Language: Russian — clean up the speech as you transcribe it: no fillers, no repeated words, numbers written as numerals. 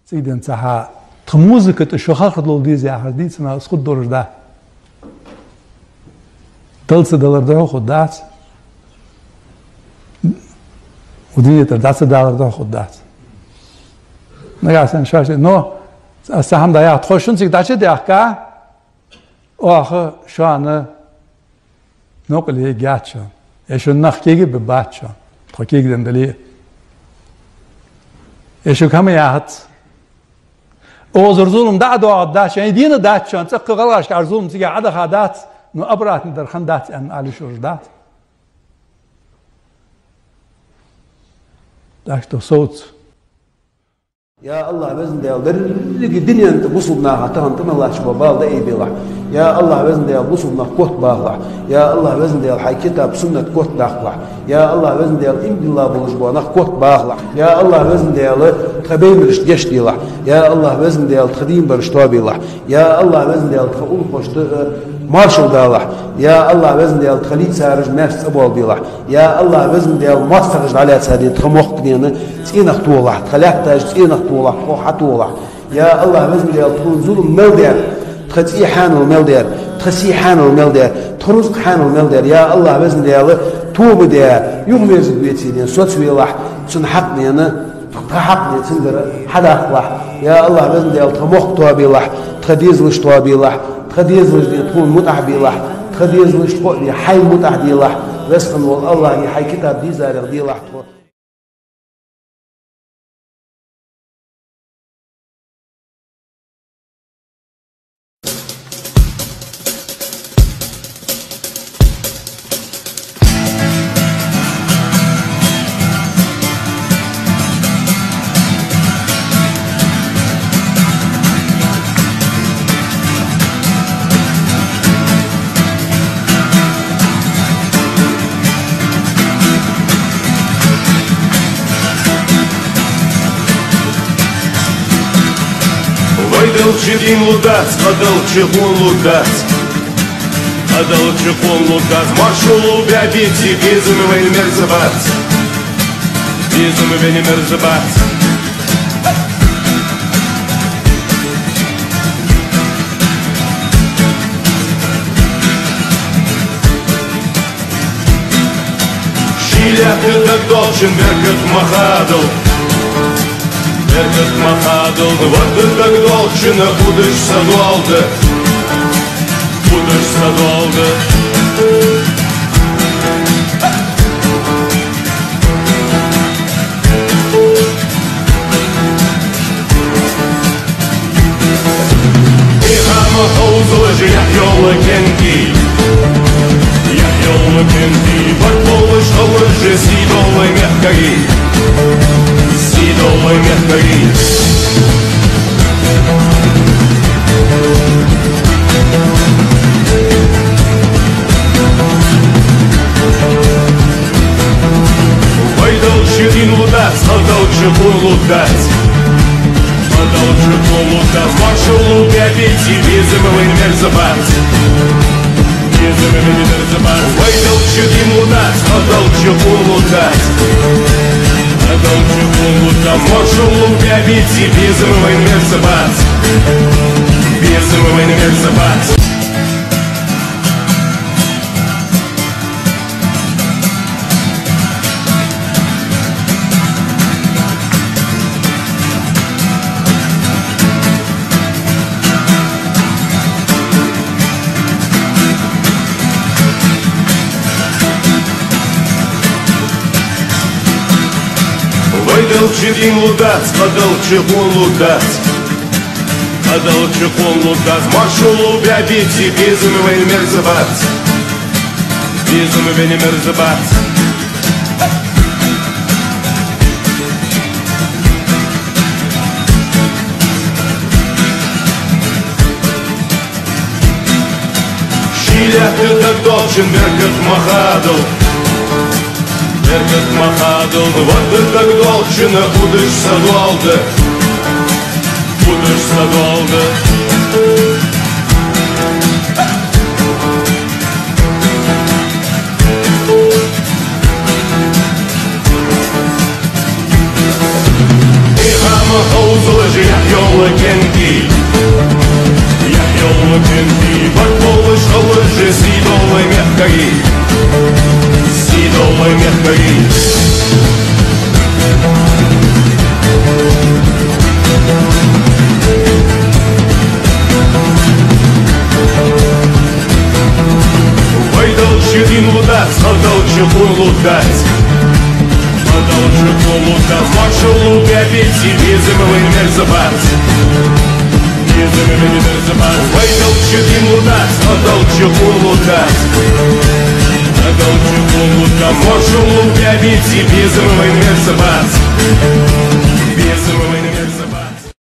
سيدنا صحا تموزك تشوخا خدلو ديزي أحديثنا أسخد دورش ده دلس دلار ده خد دات ودي ترداس دلار ده خد دات نگاه شاشه نو سهم دایا خوشون سیک داشته دیگه او آخه شانه نقلی گیاتشون ایشون نخکیگی به باتشون تخکیگ دندلی ایشون کمی یاد او زرزولم داد و عادش یعنی دین دادشون تق غلقش کارزولم سیک عاد خادات نو ابرات ندر خندات ان علیشور داد داشته صوت يا الله بزن ديال درلقي الدنيا انت بصبنا حتى انت الله شباب ده اي بيلا يا الله بزن ديال بصبنا كوت باغلا يا الله بزن ديال حي كتاب سنه كوت باغلا يا الله بزن ديال ام الله بولجبونا كوت باغلا يا الله بزن ديال تبين برش ديلا يا الله بزن ديال تخديم برش توبيلا يا الله بزن ديال تقول خوش مارشال داله يا الله بزن ديال تخليد سارج نفس ابو بيلا يا الله بزن ديال ما تخرج على سادي تخموق دينا تسينخ طوله تخليك تاج تسينخ طوله وحطوله يا الله بزن ديال تنزل ملدير تخسي حان الملدير تخسي حان الملدير ترزق حان الملدير يا الله بزن ديال توب ديال يوم يزيد بيتين صوت ويلاح تنحقني انا تحقني تندر حدا اخلاح يا الله بزن ديال تخموق توبيلاح تخديز وش توبيلاح تخديز وش تكون متع بيلاح تخديز وش تقول حي متع ديلاح رزقا والله حي كتاب دي زارق ديلاح Чидин лудас, адал чехун лудас, адал чехун лудас, маршалу бябити, безумы вейн мерзабат, безумы вейн мерзабат. Шиля это должен веркат махадл. Этот махадл, вот ты так должен, будешь садуалда, будешь садуалда. И хама хаузла же я ёла кенки, я ёла кенки, подполы школы же сидолы мягкой. Сидолы мягкой. Вайдал чидин лудас, адал чехун лудас, адал чехун лудас, маршалу бябити, безумы вейн мерзабат, безумы вейн мерзабат. Вайдал чидин лудас, адал чехун лудас. Адал чехун лудас, маршалу бябити, безумы вейн мерзабат, безумы вейн мерзабат. Адал чидин лудас, адал чехун лудас, адал чехун лудас, маршалу бябити, безумы вейн мерзабат, безумы вейн мерзабат. Шиля это должен веркат махадл. Этот махадл, вот ты так должен, будешь садуалда, будешь садуалда. И хама хаузла слыжи, я ёла кенки. Я ёла кенки, подполыш лыжи, сидолы мягкой. Сидолы мягкой. Выдолчи дин лудать, подолчи хун лудать. Подолчи хун лудать, маршал лудать, и безымовый мерзабат. Безымовый мерзабат. Выдолчи дин лудать, подолчи хун лудать. Подолчи хун лудать, маршал лудать, и безымовый мерзабат. Безымовый мерзабат.